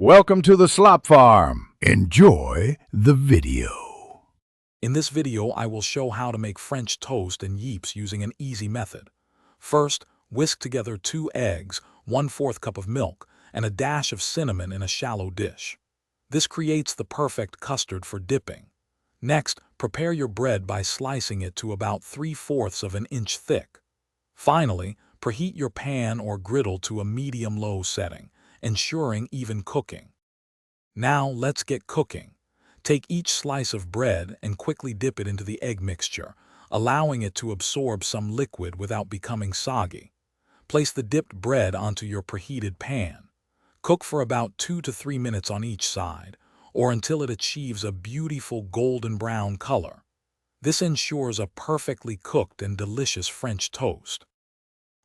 Welcome to the Slop Farm. Enjoy the video. In this video, I will show how to make French toast and Yeeps using an easy method. First, whisk together 2 eggs, 1/4 cup of milk, and a dash of cinnamon in a shallow dish. This creates the perfect custard for dipping. Next, prepare your bread by slicing it to about 3/4 of an inch thick. Finally, preheat your pan or griddle to a medium-low setting, ensuring even cooking. Now let's get cooking. Take each slice of bread and quickly dip it into the egg mixture, allowing it to absorb some liquid without becoming soggy. Place the dipped bread onto your preheated pan. Cook for about 2 to 3 minutes on each side, or until it achieves a beautiful golden brown color. This ensures a perfectly cooked and delicious French toast.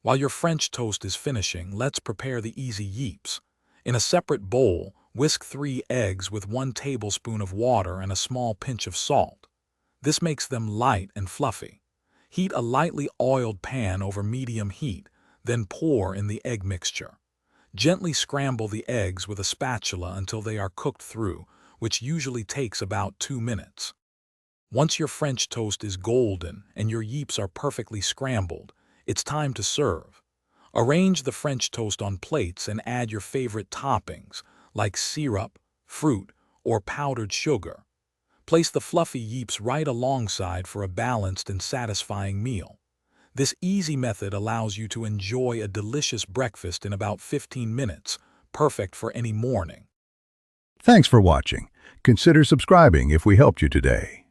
While your French toast is finishing, let's prepare the easy Yeeps. In a separate bowl, whisk 3 eggs with 1 tablespoon of water and a small pinch of salt. This makes them light and fluffy. Heat a lightly oiled pan over medium heat, then pour in the egg mixture. Gently scramble the eggs with a spatula until they are cooked through, which usually takes about 2 minutes. Once your French toast is golden and your Yeeps are perfectly scrambled, it's time to serve. Arrange the French toast on plates and add your favorite toppings, like syrup, fruit, or powdered sugar. Place the fluffy Yeeps right alongside for a balanced and satisfying meal. This easy method allows you to enjoy a delicious breakfast in about 15 minutes, perfect for any morning. Thanks for watching. Consider subscribing if we helped you today.